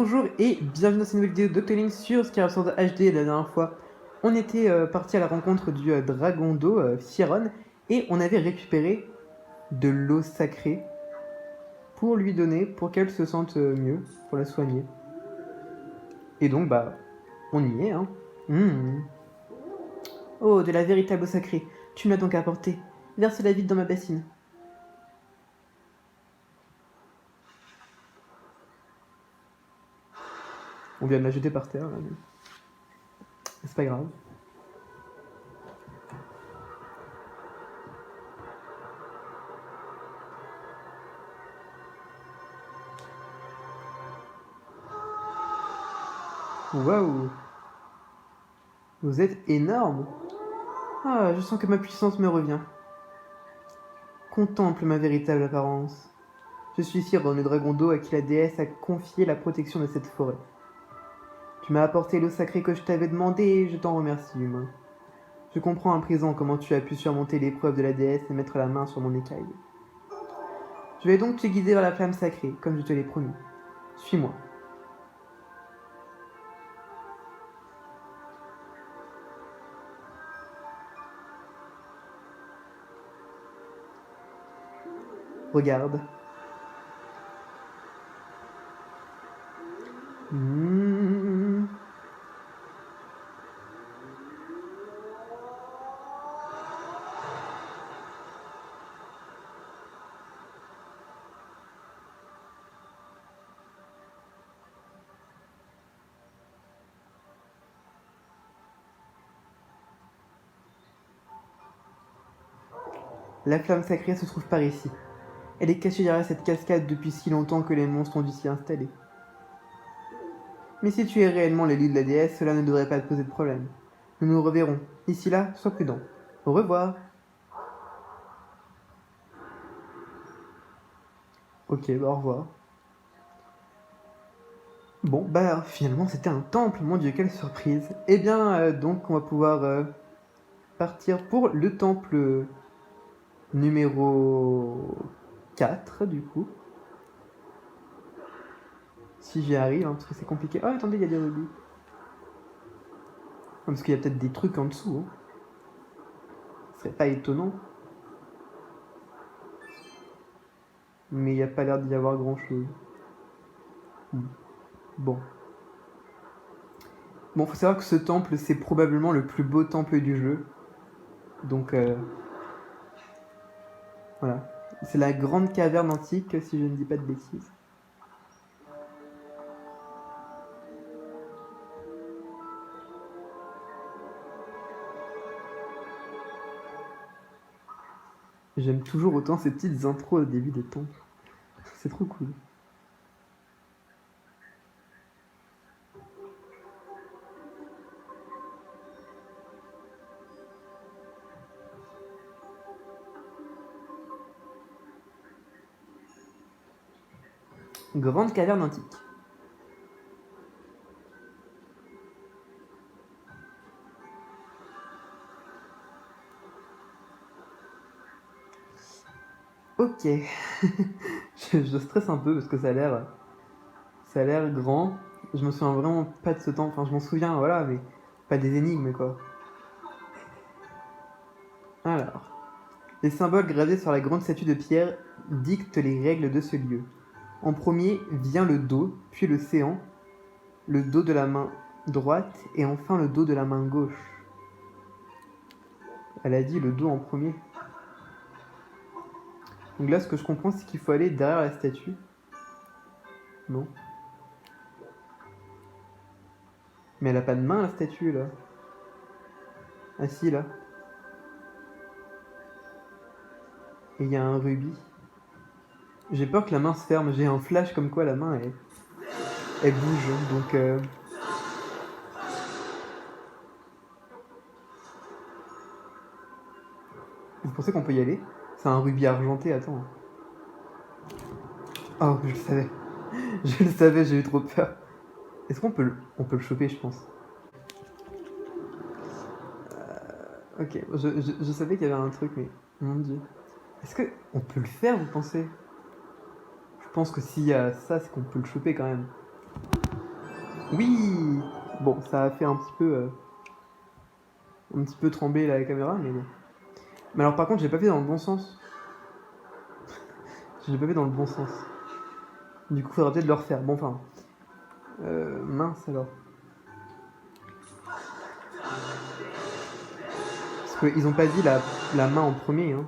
Bonjour et bienvenue dans cette nouvelle vidéo d'Octoling sur Skyrim Sword HD. La dernière fois, on était parti à la rencontre du dragon d'eau, Fieron, et on avait récupéré de l'eau sacrée pour lui donner, pour qu'elle se sente mieux, pour la soigner. Et donc, bah, on y est, hein. Oh, de la véritable eau sacrée. Tu me l'as donc apportée. Verse-la vite dans ma bassine. On vient de la jeter par terre, là, mais c'est pas grave. Waouh! Vous êtes énorme! Ah, je sens que ma puissance me revient. Contemple ma véritable apparence. Je suis Fieron, le dragon d'eau à qui la déesse a confié la protection de cette forêt. Tu m'as apporté l'eau sacrée que je t'avais demandé et je t'en remercie, humain. Je comprends à présent comment tu as pu surmonter l'épreuve de la déesse et mettre la main sur mon écaille. Je vais donc te guider vers la flamme sacrée, comme je te l'ai promis. Suis-moi. Regarde. La flamme sacrée se trouve par ici. Elle est cachée derrière cette cascade depuis si longtemps que les monstres ont dû s'y installer. Mais si tu es réellement l'élu de la déesse, cela ne devrait pas te poser de problème. Nous nous reverrons. D'ici là, sois prudent. Au revoir. Ok, bah au revoir. Bon, bah finalement c'était un temple, mon dieu, quelle surprise. Eh bien, donc on va pouvoir partir pour le temple numéro 4, du coup. Si j'y arrive, hein, parce que c'est compliqué. Oh, attendez, il y a des rubis. Parce qu'il y a peut-être des trucs en dessous. Hein. Ce serait pas étonnant. Mais il n'y a pas l'air d'y avoir grand-chose. Bon. Bon, faut savoir que ce temple, c'est probablement le plus beau temple du jeu. Donc, voilà. C'est la grande caverne antique, si je ne dis pas de bêtises. J'aime toujours autant ces petites intros au début des temples. C'est trop cool. Grande caverne antique. Ok. je stresse un peu parce que ça a l'air grand. Je me souviens vraiment pas de ce temps. Enfin, je m'en souviens, voilà, mais pas des énigmes, quoi. Alors. Les symboles gravés sur la grande statue de pierre dictent les règles de ce lieu. En premier vient le dos, puis le séant, le dos de la main droite et enfin le dos de la main gauche. Elle a dit le dos en premier. Donc là, ce que je comprends, c'est qu'il faut aller derrière la statue. Non. Mais elle a pas de main, la statue, là. Ah si, là. Et il y a un rubis. J'ai peur que la main se ferme. J'ai un flash comme quoi la main, elle bouge. Donc... Vous pensez qu'on peut y aller? C'est un rubis argenté, attends. Oh, je le savais. Je le savais, j'ai eu trop peur. Est-ce qu'on peut le choper, je pense. Ok, je savais qu'il y avait un truc, mais mon dieu. Est-ce qu'on peut le faire, vous pensez? Je pense que s'il y a ça, c'est qu'on peut le choper quand même. Oui. Bon, ça a fait un petit peu trembler la caméra, mais bon. Mais alors par contre, j'ai pas fait dans le bon sens. Je l'ai pas fait dans le bon sens. Du coup, faudra peut-être le refaire. Bon, enfin. Mince alors. Parce qu'ils ont pas dit la main en premier. Hein.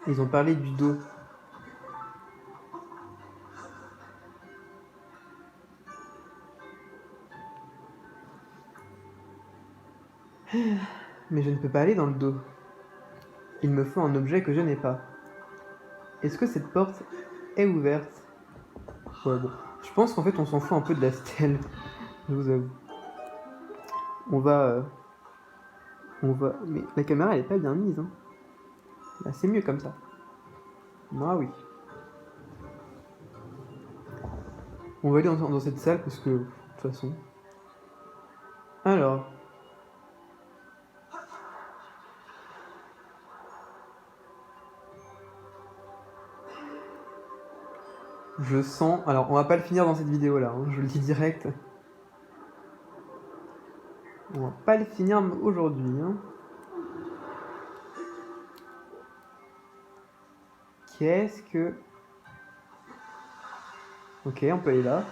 Ils ont parlé du dos. Mais je ne peux pas aller dans le dos. Il me faut un objet que je n'ai pas. Est-ce que cette porte est ouverte? Ouais, bon. Je pense qu'en fait, on s'en fout un peu de la stèle. Je vous avoue. On va... Mais la caméra, elle est pas bien mise. Hein. Là, c'est mieux comme ça. Ah oui. On va aller dans cette salle parce que, de toute façon... Alors... Je sens... Alors, on va pas le finir dans cette vidéo-là, hein, je le dis direct. On va pas le finir aujourd'hui. Hein. Qu'est-ce que... Ok, on peut aller là.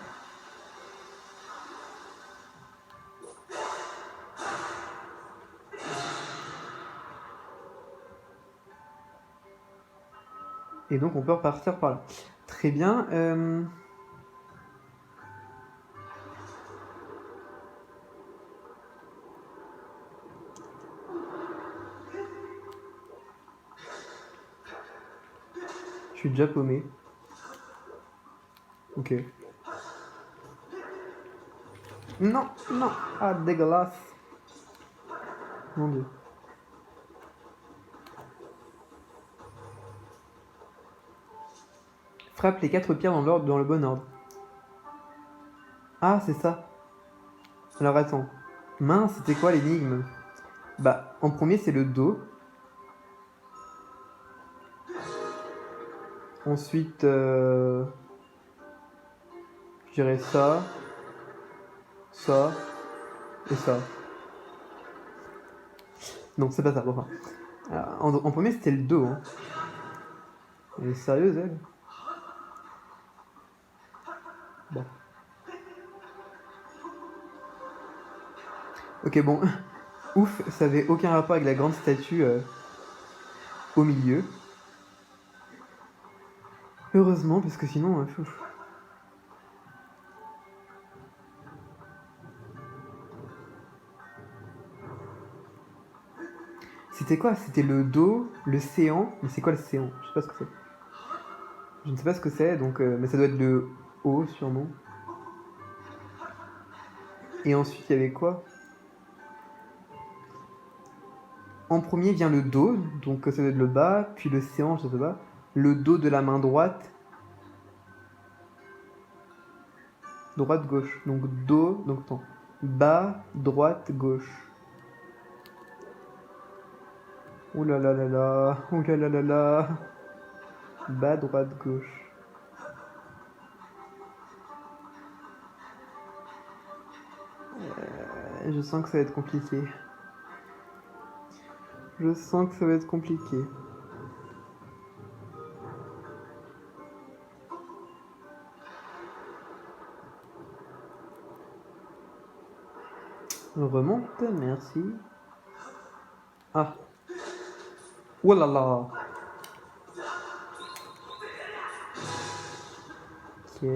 Et donc, on peut repartir par là. Très bien. Je suis déjà paumé. Ok. Non, non. Ah, dégueulasse. Mon dieu. Frappe les 4 pierres dans le bon ordre. Ah, c'est ça. Alors attends. Mince, c'était quoi l'énigme? Bah, en premier, c'est le Do. Ensuite, je dirais ça, ça et ça. Non, c'est pas ça. Bon, enfin. En premier, c'était le Do. Hein. Elle est sérieuse, elle? Bon. Ok, bon. Ouf, ça avait aucun rapport avec la grande statue au milieu. Heureusement, parce que sinon... C'était quoi? C'était le Do, le séant. Mais c'est quoi le séant? Je sais pas ce que c'est. Je ne sais pas ce que c'est, donc... mais ça doit être le O, sûrement. Et ensuite, il y avait quoi? En premier vient le Do, donc ça doit être le bas, puis le séant, je sais pas. Le Do de la main droite. Droite, gauche. Donc Do, donc attends. Bas, droite, gauche. Ouh là là là là. Ouh là là là là. Bas, droite, gauche. Je sens que ça va être compliqué. Je sens que ça va être compliqué. On remonte, merci. Ah. Ouh là là. Ok.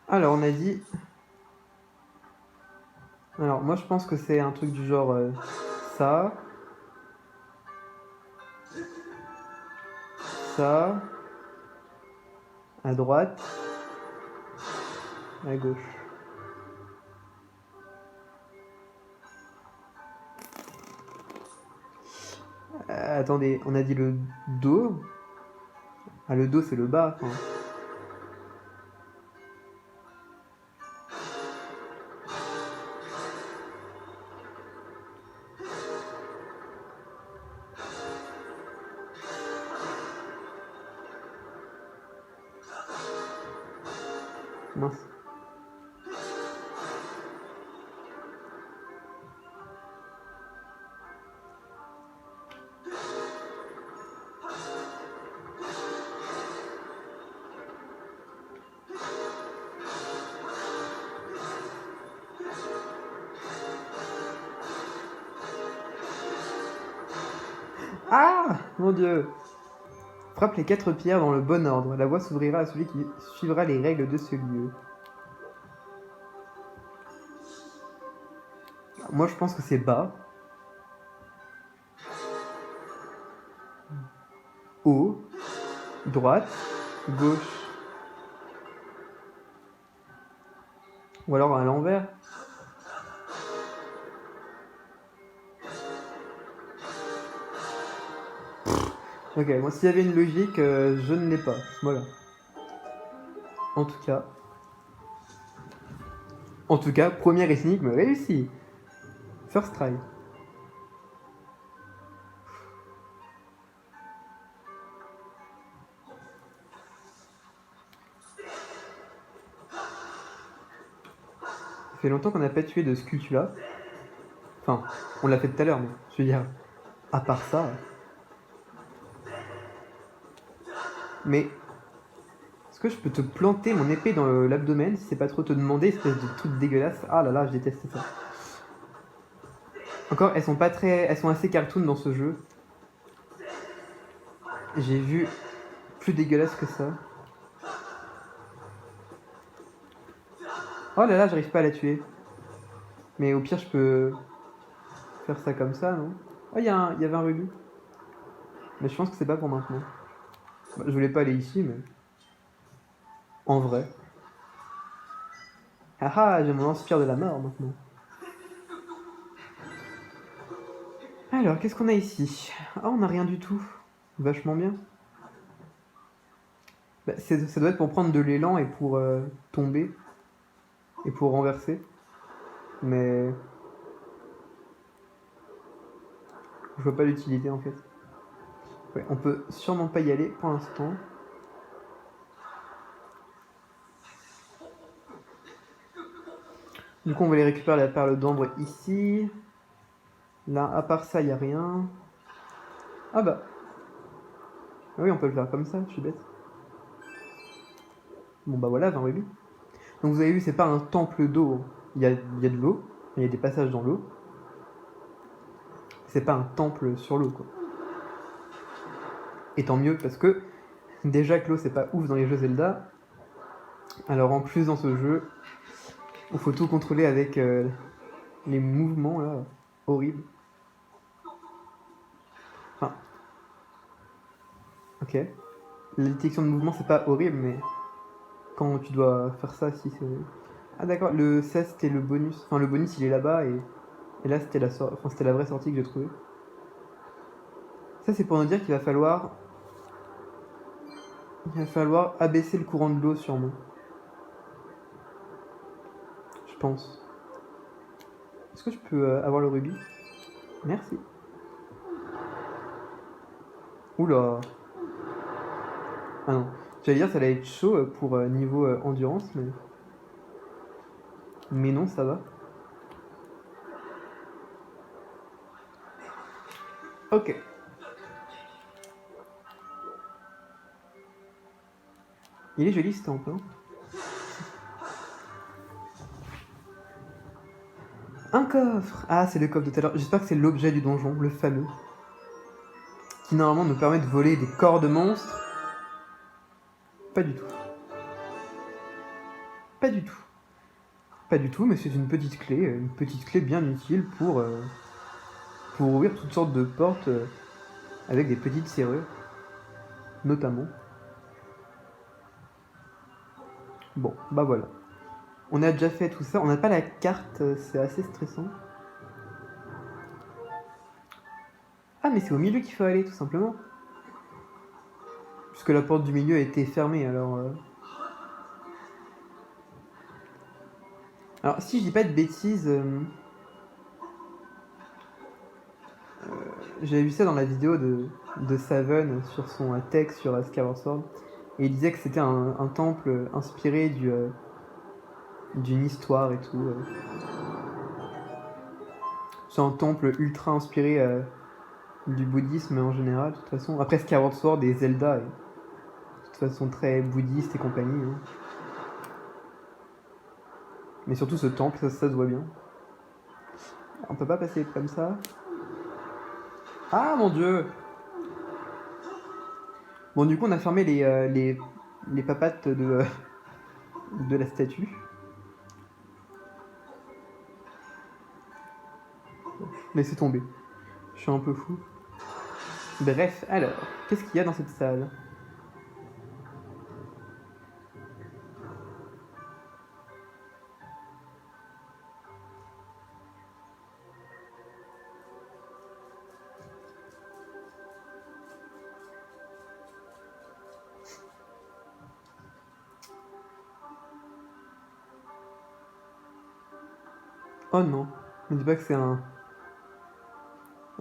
Alors, on a dit... Alors, moi, je pense que c'est un truc du genre ça. Ça. À droite. À gauche. Attendez, on a dit le Do. Ah, le Do, c'est le bas. Enfin. Mince. Ah, mon Dieu! Frappe les 4 pierres dans le bon ordre. La voie s'ouvrira à celui qui suivra les règles de ce lieu. Moi, je pense que c'est bas. Haut. Droite. Gauche. Ou alors à l'envers. Ok, moi s'il y avait une logique, je ne l'ai pas. Voilà. En tout cas, première énigme réussie. First try. Ça fait longtemps qu'on n'a pas tué de Skulltula. Enfin, on l'a fait tout à l'heure, mais je veux dire, à part ça. Mais est-ce que je peux te planter mon épée dans l'abdomen si c'est pas trop te demander, espèce de truc dégueulasse? Ah là là, je déteste ça. Encore, elles sont assez cartoon dans ce jeu. J'ai vu plus dégueulasse que ça. Oh là là, j'arrive pas à la tuer. Mais au pire, je peux faire ça comme ça, non? Oh, il y avait un rubis. Mais je pense que c'est pas pour maintenant. Bah, je voulais pas aller ici, mais... En vrai. Ah ah, j'ai mon lance-pierre de la mort maintenant. Alors, qu'est-ce qu'on a ici? Ah, on a rien du tout. Vachement bien. Bah, ça doit être pour prendre de l'élan et pour tomber. Et pour renverser. Mais... je vois pas l'utilité en fait. Ouais, on peut sûrement pas y aller pour l'instant. Du coup, on va aller récupérer la perle d'ambre ici. Là, à part ça, il n'y a rien. Ah bah. Ah oui, on peut le faire comme ça, je suis bête. Bon bah voilà, 20 rubis. Donc vous avez vu, c'est pas un temple d'eau. Il y a de l'eau, il y a des passages dans l'eau. C'est pas un temple sur l'eau, quoi. Et tant mieux, parce que déjà que l'eau, c'est pas ouf dans les jeux Zelda. Alors en plus, dans ce jeu, il faut tout contrôler avec les mouvements, là, horribles. Enfin... ok. La détection de mouvement, c'est pas horrible, mais... quand tu dois faire ça, si c'est... Ah d'accord, le 16 c'était le bonus. Enfin, le bonus, il est là-bas, et là, c'était la vraie sortie que j'ai trouvée. Ça, c'est pour nous dire qu'il va falloir... abaisser le courant de l'eau, sûrement. Je pense. Est-ce que je peux avoir le rubis? Merci. Oula. Ah non. J'allais dire ça allait être chaud pour niveau endurance, mais... mais non, ça va. Ok. Il est joli ce temple, hein. Un coffre! Ah, c'est le coffre de tout à l'heure. J'espère que c'est l'objet du donjon, le fameux. Qui normalement nous permet de voler des corps de monstres. Pas du tout. Pas du tout. Pas du tout, mais c'est une petite clé bien utile pour ouvrir toutes sortes de portes avec des petites serrures, notamment. Bon, bah voilà. On a déjà fait tout ça, on n'a pas la carte, c'est assez stressant. Ah, mais c'est au milieu qu'il faut aller, tout simplement. Puisque la porte du milieu a été fermée, alors... Alors, si je dis pas de bêtises... j'avais vu ça dans la vidéo de Saven sur son texte sur Skyward Sword. Et il disait que c'était un temple inspiré d'une histoire et tout. C'est un temple ultra inspiré du bouddhisme en général, de toute façon. Après Skyward Sword et Zelda, de toute façon très bouddhiste et compagnie. Hein. Mais surtout ce temple, ça se voit bien. On peut pas passer comme ça. Ah mon dieu! Bon, du coup, on a fermé les papates de la statue. Laissez tomber. Je suis un peu fou. Bref, alors, qu'est-ce qu'il y a dans cette salle? Oh non, ne dis pas que c'est un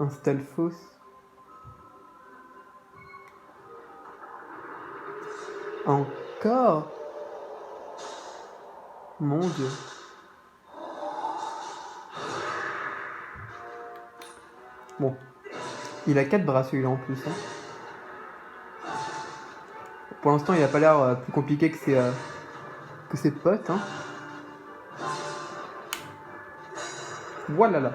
Stalfos. Encore? Mon dieu. Bon. Il a 4 bras celui-là en plus. Hein. Pour l'instant, il a pas l'air plus compliqué que ses potes. Hein. Voilà là.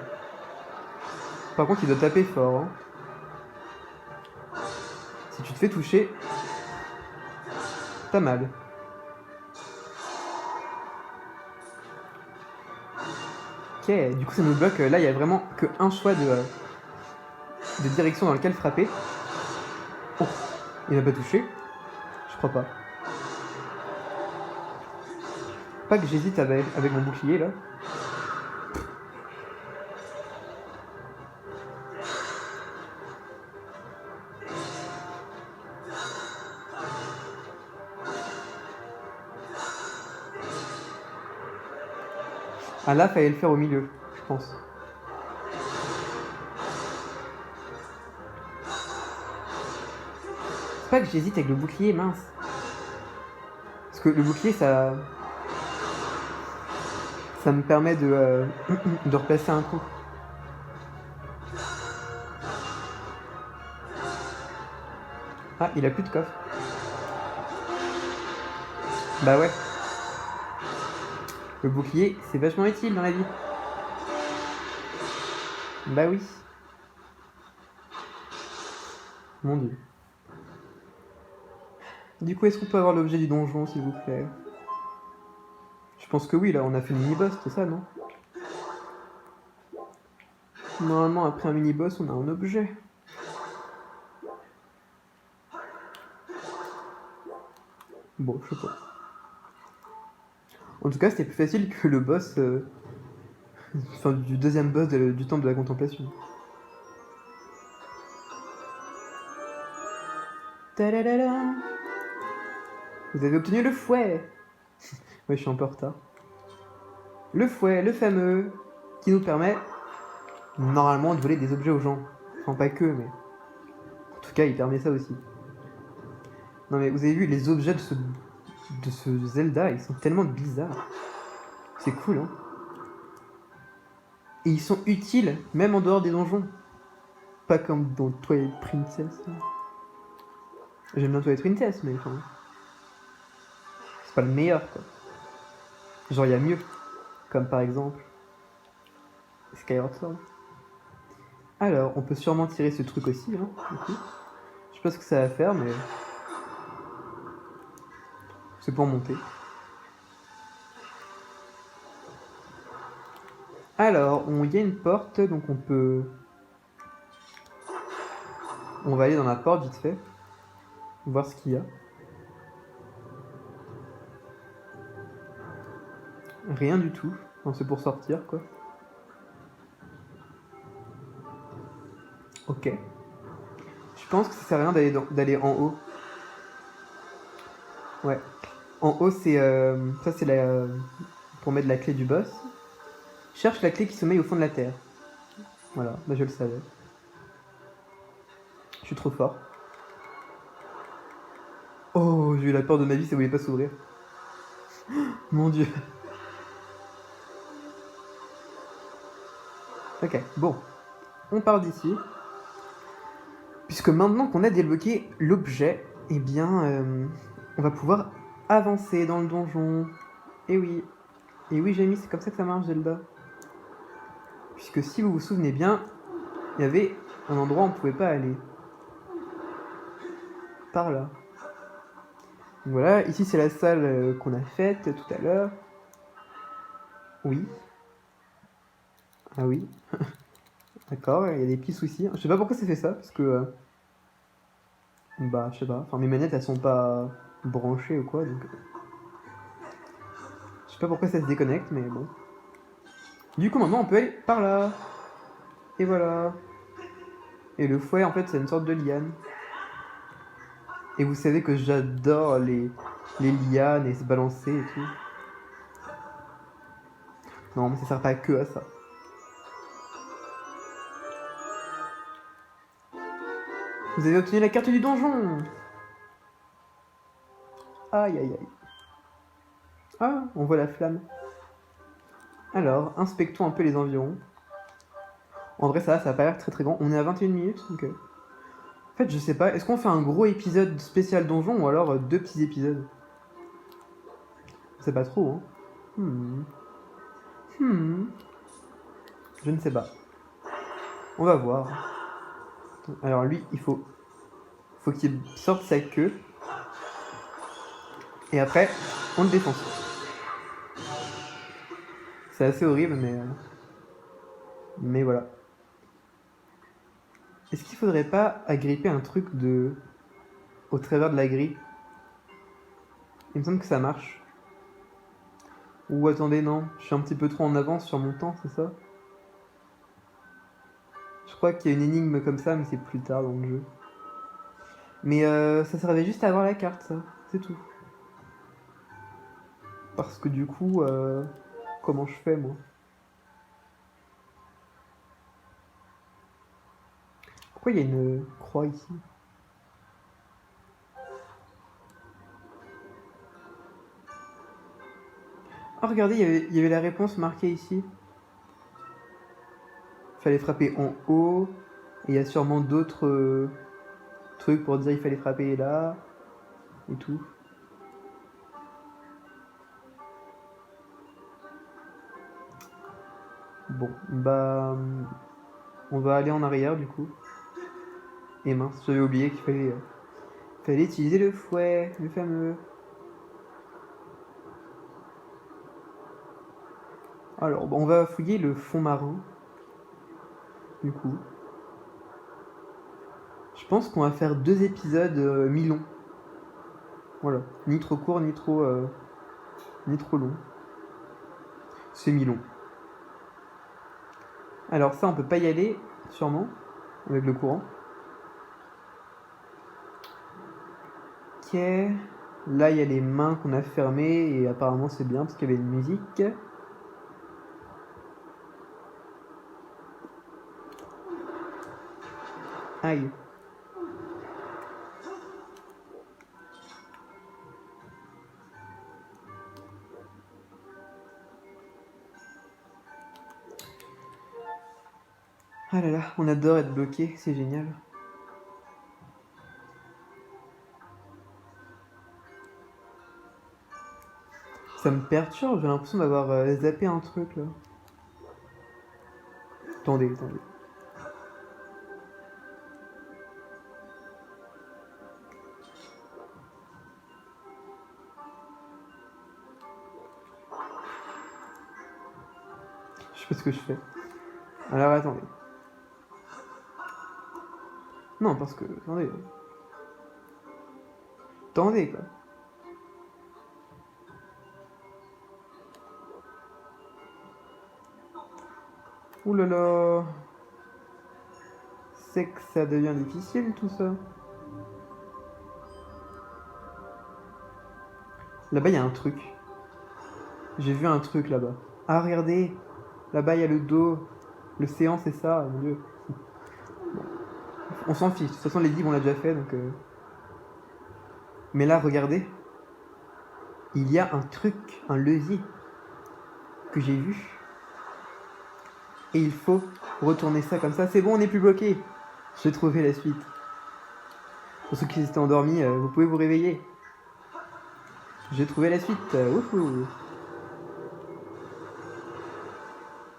Par contre, il doit taper fort. Hein. Si tu te fais toucher, t'as mal. Ok, du coup ça nous bloque. Là, il y a vraiment qu'un choix de direction dans lequel frapper. Oh, il n'a pas touché. Je crois pas. Pas que j'hésite avec mon bouclier là. Ah là, fallait le faire au milieu, je pense. C'est pas que j'hésite avec le bouclier, mince. Parce que le bouclier, ça me permet de replacer un coup. Ah, il a plus de coffre. Bah ouais. Le bouclier, c'est vachement utile dans la vie. Bah oui. Mon dieu. Du coup, est-ce qu'on peut avoir l'objet du donjon, s'il vous plaît? Je pense que oui, là, on a fait le mini-boss, c'est ça, non? Normalement, après un mini-boss, on a un objet. Bon, je sais pas. En tout cas, c'était plus facile que le boss... enfin, du deuxième boss du temple de la contemplation. Tadadada. Vous avez obtenu le fouet. Ouais, je suis un peu en retard. Le fouet, le fameux, qui nous permet normalement de voler des objets aux gens. Enfin, pas que, mais... En tout cas, il permet ça aussi. Non mais vous avez vu, les objets de ce Zelda, ils sont tellement bizarres. C'est cool, hein. Et ils sont utiles, même en dehors des donjons. Pas comme dans Twilight Princess. J'aime bien Twilight Princess, mais enfin... C'est pas le meilleur, quoi. Genre, il y a mieux. Comme par exemple... Skyward Sword. Alors, on peut sûrement tirer ce truc aussi, hein, du coup. Je sais pas ce que ça va faire, mais... C'est pour monter. Alors, il y a une porte, donc on peut... On va aller dans la porte, vite fait. Voir ce qu'il y a. Rien du tout. Enfin, c'est pour sortir, quoi. Ok. Je pense que ça sert à rien d'aller en haut. Ouais. En haut, c'est... ça, c'est pour mettre la clé du boss. Cherche la clé qui sommeille au fond de la terre. Voilà, bah je le savais. Je suis trop fort. Oh, j'ai eu la peur de ma vie, ça voulait pas s'ouvrir. Mon dieu. Ok, bon. On part d'ici. Puisque maintenant qu'on a débloqué l'objet, eh bien, on va pouvoir avancer dans le donjon. Et oui. Et oui, Jamie, c'est comme ça que ça marche, Zelda. Puisque si vous vous souvenez bien, il y avait un endroit où on ne pouvait pas aller. Par là. Donc voilà, ici c'est la salle qu'on a faite tout à l'heure. Oui. Ah oui. D'accord, il y a des petits soucis. Je sais pas pourquoi ça fait ça, parce que... bah, je sais pas. Enfin, mes manettes, elles sont pas branchées ou quoi, donc... Je sais pas pourquoi ça se déconnecte, mais bon. Du coup, maintenant, on peut aller par là. Et voilà. Et le fouet, en fait, c'est une sorte de liane. Et vous savez que j'adore les lianes et se balancer et tout. Non, mais ça sert pas que à ça. Vous avez obtenu la carte du donjon. Aïe, aïe, aïe. Ah, on voit la flamme. Alors, inspectons un peu les environs. En vrai, ça a pas l'air très très grand. On est à 21 minutes, donc... En fait, je sais pas. Est-ce qu'on fait un gros épisode spécial donjon ou alors 2 petits épisodes? C'est pas trop, hein. Je ne sais pas. On va voir. Alors lui, faut qu'il sorte sa queue. Et après, on le défonce. C'est assez horrible, mais voilà. Est-ce qu'il faudrait pas agripper un truc au travers de la grille? Il me semble que ça marche. Ou attendez, non, je suis un petit peu trop en avance sur mon temps, c'est ça? Je crois qu'il y a une énigme comme ça, mais c'est plus tard dans le jeu. Mais ça servait juste à avoir la carte, ça. C'est tout. Parce que du coup, comment je fais, moi? Pourquoi il y a une croix ici? Ah, regardez, il y avait la réponse marquée ici. Fallait frapper en haut. Et il y a sûrement d'autres trucs pour dire il fallait frapper là. Et tout. Bon, bah... on va aller en arrière, du coup. Et mince, j'avais oublié qu'il fallait utiliser le fouet, le fameux. Alors, bon, on va fouiller le fond marin. Du coup. Je pense qu'on va faire 2 épisodes mi-longs. Voilà. Ni trop court, ni trop long. C'est mi-long. Alors ça, on peut pas y aller, sûrement, avec le courant. Ok. Là, il y a les mains qu'on a fermées, et apparemment c'est bien, parce qu'il y avait une musique. Aïe. Ah là là, on adore être bloqué, c'est génial. Ça me perturbe, j'ai l'impression d'avoir zappé un truc là. Attendez. Je sais pas ce que je fais. Alors attendez. Non, parce que... Attendez. Attendez quoi. Ouh là là. C'est que ça devient difficile tout ça. Là-bas, il y a un truc. J'ai vu un truc là-bas. Ah, regardez. Là-bas, il y a le dos. L'océan, c'est ça, mon dieu. Bon. On s'en fiche. De toute façon, les livres, on l'a déjà fait, donc... Mais là, regardez. Il y a un truc, un levier, que j'ai vu. Et il faut retourner ça comme ça. C'est bon, on n'est plus bloqué. J'ai trouvé la suite. Pour ceux qui étaient endormis, vous pouvez vous réveiller. J'ai trouvé la suite. Wouhou.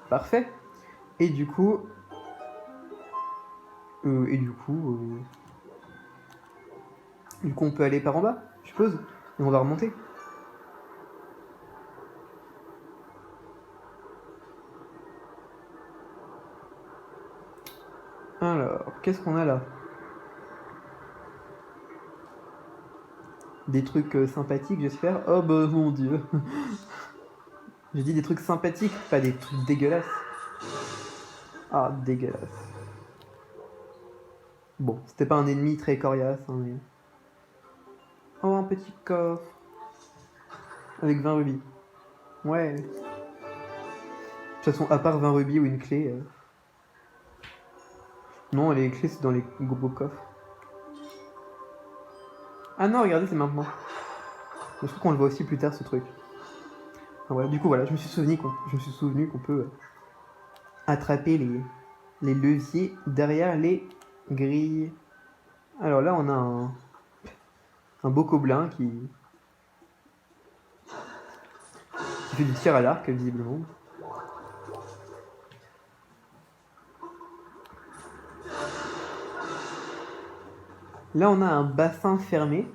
Parfait. Et du coup... Du coup, on peut aller par en bas, je suppose. Et on va remonter. Alors, qu'est-ce qu'on a là? Des trucs sympathiques, j'espère. Oh bah mon dieu. J'ai dit des trucs sympathiques, pas des trucs dégueulasses. Ah, dégueulasse. Bon, c'était pas un ennemi très coriace, hein, mais... Oh, un petit coffre. Avec 20 rubis. Ouais. De toute façon, à part 20 rubis ou une clé... Non, les clés, c'est dans les gros coffres. Ah non, regardez, c'est maintenant. Je crois qu'on le voit aussi plus tard, ce truc. Ah, voilà. Du coup, voilà, je me suis souvenu qu'on peut attraper les leviers derrière les grilles. Alors là, on a un beau gobelin qui fait du tir à l'arc, visiblement. Là, on a un bassin fermé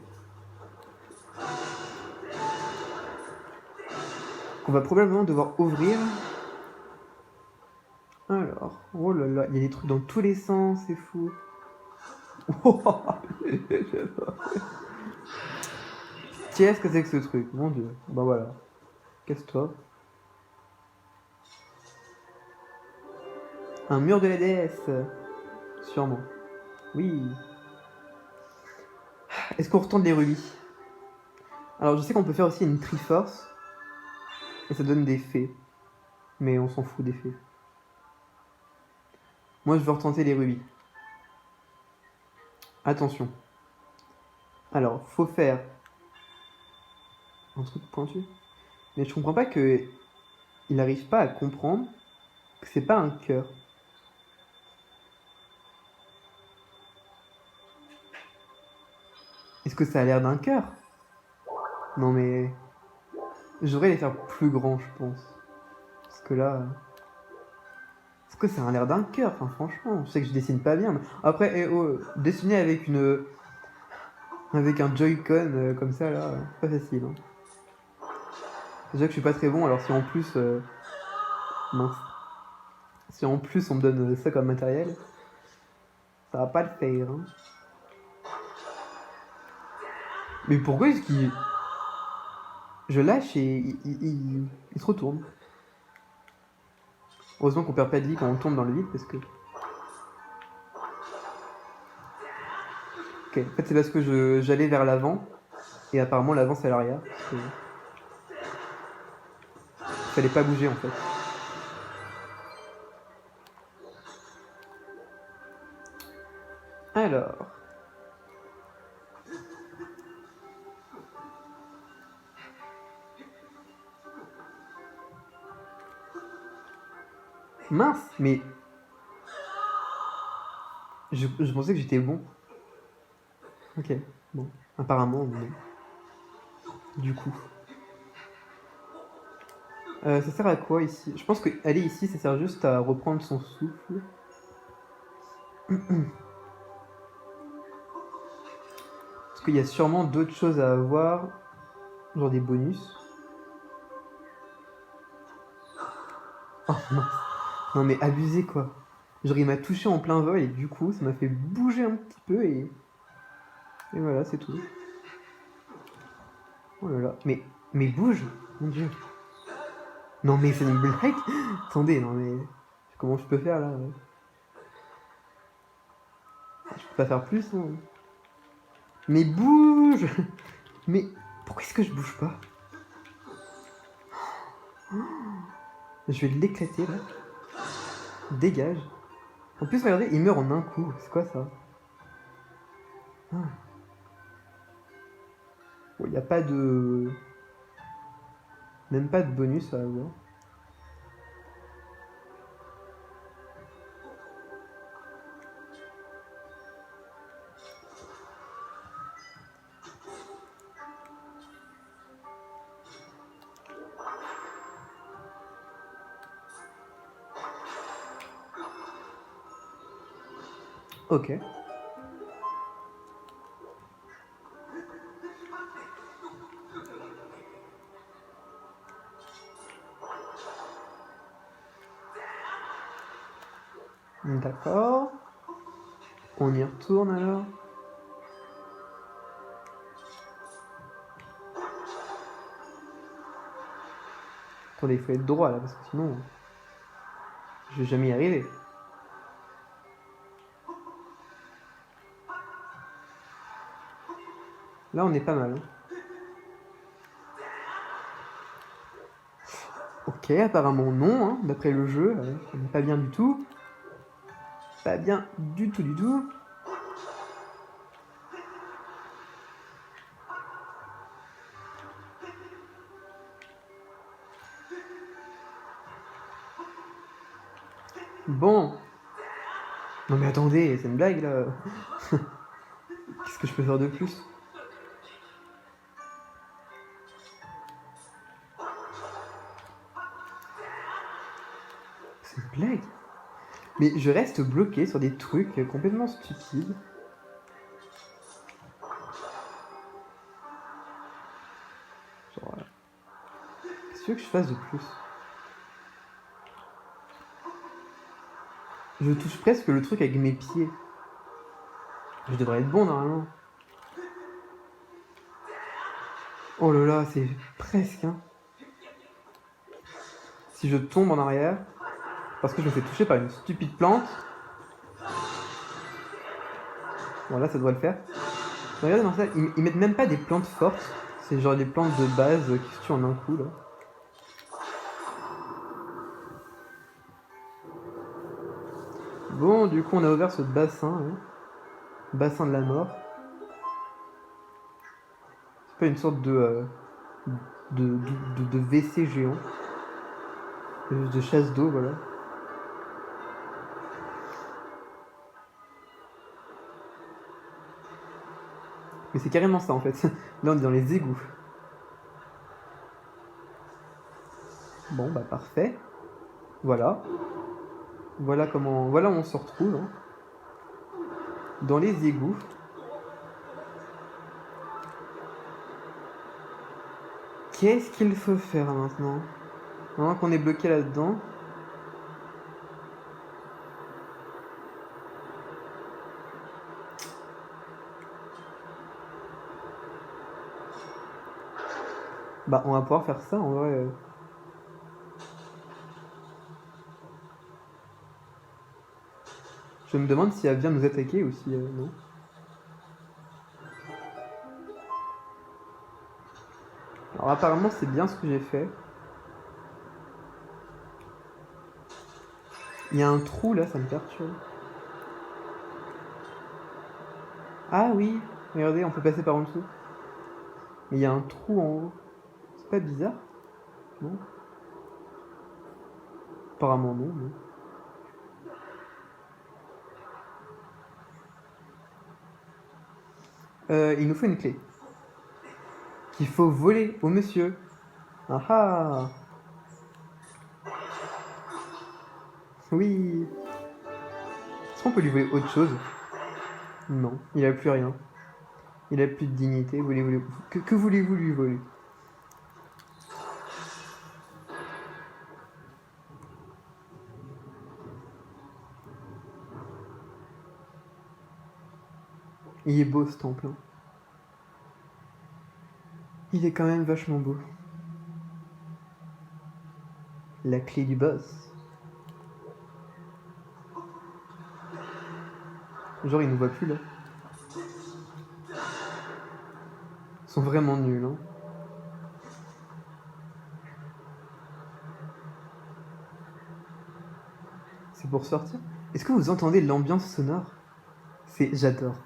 qu'on va probablement devoir ouvrir. Alors, oh là là, il y a des trucs dans tous les sens, c'est fou. Qu'est-ce que c'est que ce truc? Mon dieu. Bah voilà. Casse-toi. Un mur de la déesse. Sûrement. Oui. Est-ce qu'on retourne les rubis? Alors je sais qu'on peut faire aussi une Triforce. Et ça donne des fées. Mais on s'en fout des fées. Moi je veux retenter les rubis. Attention. Alors, faut faire un truc pointu. Mais je comprends pas que il n'arrive pas à comprendre que c'est pas un cœur. Est-ce que ça a l'air d'un cœur? Non mais... Je devrais les faire plus grands, je pense. Parce que là... Est-ce que ça a l'air d'un cœur? Enfin, franchement, je sais que je dessine pas bien. Mais... Après, dessiner avec une... Avec un Joy-Con comme ça, là, pas facile. Hein. Déjà que je suis pas très bon, alors si en plus... mince. Si en plus on me donne ça comme matériel, ça va pas le faire. Hein. Mais pourquoi est-ce qu'il... Je lâche et il se retourne. Heureusement qu'on perd pas de vie quand on tombe dans le vide parce que... Ok, en fait c'est parce que j'allais vers l'avant et apparemment l'avant c'est à l'arrière. Que... Fallait pas bouger en fait. Alors... Mince, mais... Je pensais que j'étais bon. Ok, bon. Apparemment, non. Du coup. Ça sert à quoi ici? Je pense qu'aller ici, ça sert juste à reprendre son souffle. Parce qu'il y a sûrement d'autres choses à avoir. Genre des bonus. Oh mince. Non mais abusé quoi. Genre il m'a touché en plein vol et du coup ça m'a fait bouger un petit peu et... Et voilà, c'est tout. Oh là là. Mais bouge. Mon dieu. Non mais c'est une blague. Attendez, non mais... Comment je peux faire là? Je peux pas faire plus, non? Mais bouge. Mais pourquoi est-ce que je bouge pas? Je vais l'éclater là. Dégage. En plus, regardez, il meurt en un coup. C'est quoi ça? Ah. Bon, il n'y a pas de... Même pas de bonus à avoir. Ok. D'accord. On y retourne alors. Attendez, il faut être droit là, parce que sinon, je vais jamais y arriver. Là, on est pas mal. Ok, apparemment non, hein, d'après le jeu. On n'est pas bien du tout. Pas bien du tout, du tout. Bon. Non mais attendez, c'est une blague là. Qu'est-ce que je peux faire de plus? C'est une blague. Mais je reste bloqué sur des trucs complètement stupides. Genre, qu'est-ce que tu veux que je fasse de plus? Je touche presque le truc avec mes pieds. Je devrais être bon normalement. Oh là là, c'est presque, hein. Si je tombe en arrière, parce que je me fais toucher par une stupide plante. Bon là, ça doit le faire. Regardez dans ça, ils mettent même pas des plantes fortes. C'est genre des plantes de base qui se tuent en un coup là. Bon, du coup, on a ouvert ce bassin, hein. Bassin de la mort. C'est pas une sorte de WC géant. De chasse d'eau, voilà. Mais c'est carrément ça en fait. Là, on est dans les égouts. Bon, bah parfait. Voilà. Voilà comment. Voilà où on se retrouve. Hein. Dans les égouts. Qu'est-ce qu'il faut faire maintenant? Maintenant qu'on est bloqué là-dedans. Bah, on va pouvoir faire ça en vrai. Je me demande si elle vient nous attaquer ou si non. Alors apparemment c'est bien ce que j'ai fait. Il y a un trou là, ça me perturbe. Ah oui, regardez, on peut passer par en dessous. Mais il y a un trou en haut. C'est pas bizarre? Non? Apparemment non. Non. Il nous faut une clé. Qu'il faut voler au monsieur. Ah ah! Oui! Est-ce qu'on peut lui voler autre chose? Non, il a plus rien. Il a plus de dignité. Que voulez-vous lui voler? Il est beau ce temple. Hein. Il est quand même vachement beau. La clé du boss. Genre il nous voit plus là. Ils sont vraiment nuls. Hein. C'est pour sortir. Est-ce que vous entendez l'ambiance sonore? J'adore.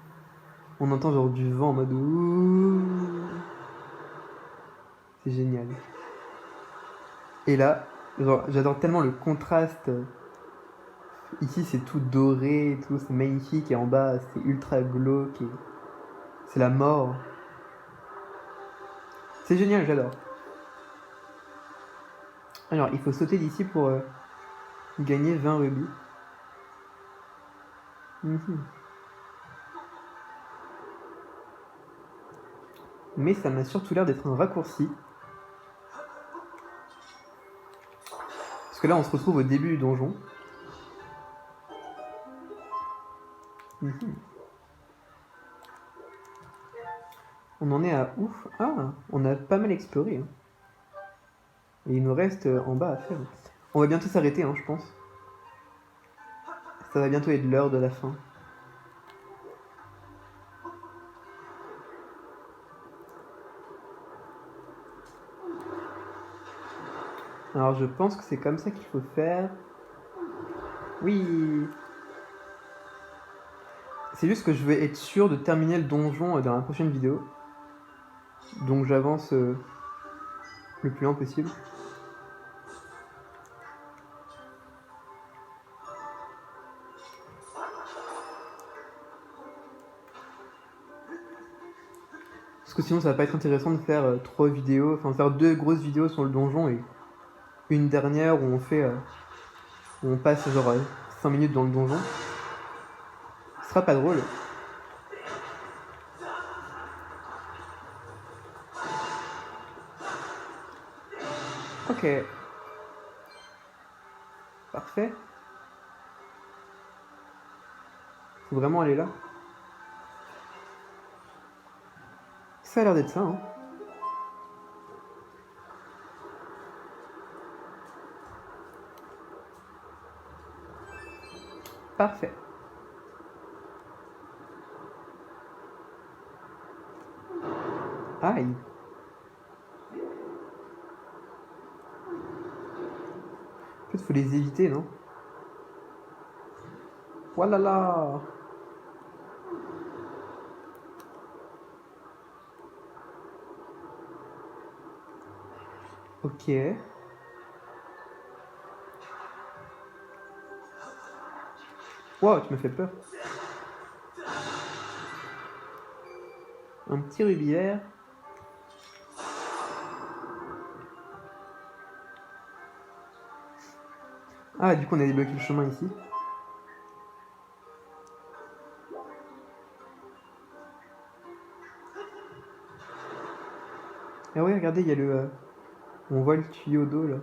On entend genre du vent en mode ouh. C'est génial. Et là, genre, j'adore tellement le contraste. Ici c'est tout doré et tout, c'est magnifique. Et en bas c'est ultra glauque. Et c'est la mort. C'est génial, j'adore. Alors, il faut sauter d'ici pour gagner 20 rubis. Mais ça m'a surtout l'air d'être un raccourci. Parce que là, on se retrouve au début du donjon. On en est à ouf. Ah, on a pas mal exploré. Et il nous reste en bas à faire. On va bientôt s'arrêter, je pense. Ça va bientôt être l'heure de la fin. Alors je pense que c'est comme ça qu'il faut faire. Oui. C'est juste que je vais être sûr de terminer le donjon dans la prochaine vidéo. Donc j'avance le plus loin possible. Parce que sinon ça va pas être intéressant de faire 3 vidéos, enfin faire 2 grosses vidéos sur le donjon et une dernière où on fait où on passe genre 5 minutes dans le donjon. Ce sera pas drôle. Ok. Parfait. Faut vraiment aller là. Ça a l'air d'être ça, hein. Parfait. Aïe. En fait, faut les éviter, non? Voilà là. Ok. Wow, tu m'as fait peur. Un petit rubis vert. Ah, du coup, on a débloqué le chemin ici. Ah ouais, regardez, il y a le... on voit le tuyau d'eau, là.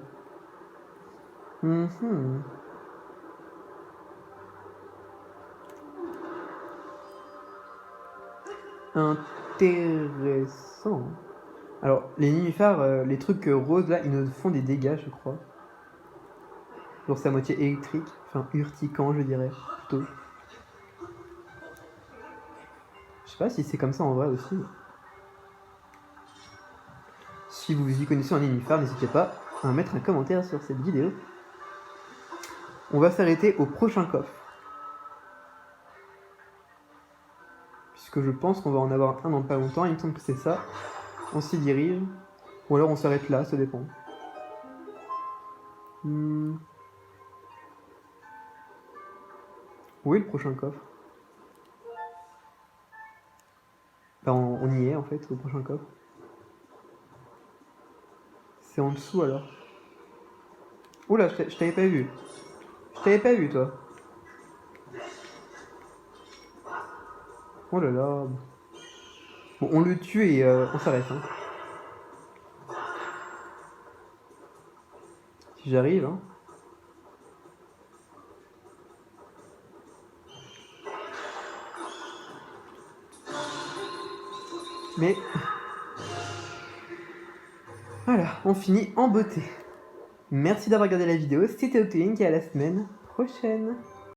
Intéressant. Alors, les nénuphars, les trucs roses, là, ils nous font des dégâts, je crois. Genre, c'est à moitié électrique. Enfin, urticant, je dirais, plutôt. Je sais pas si c'est comme ça en vrai aussi. Si vous y connaissez un nénuphar, n'hésitez pas à mettre un commentaire sur cette vidéo. On va s'arrêter au prochain coffre. Puisque je pense qu'on va en avoir un dans pas longtemps, il me semble que c'est ça. On s'y dirige. Ou alors on s'arrête là, ça dépend. Où est le prochain coffre? Ben, on y est en fait, au prochain coffre. C'est en dessous alors. Oula, je t'avais pas vu. Je t'avais pas vu toi. Oh là là. Bon, on le tue et on s'arrête. Hein. Si j'arrive. Hein. Mais... voilà, on finit en beauté. Merci d'avoir regardé la vidéo, c'était Octolink et à la semaine prochaine.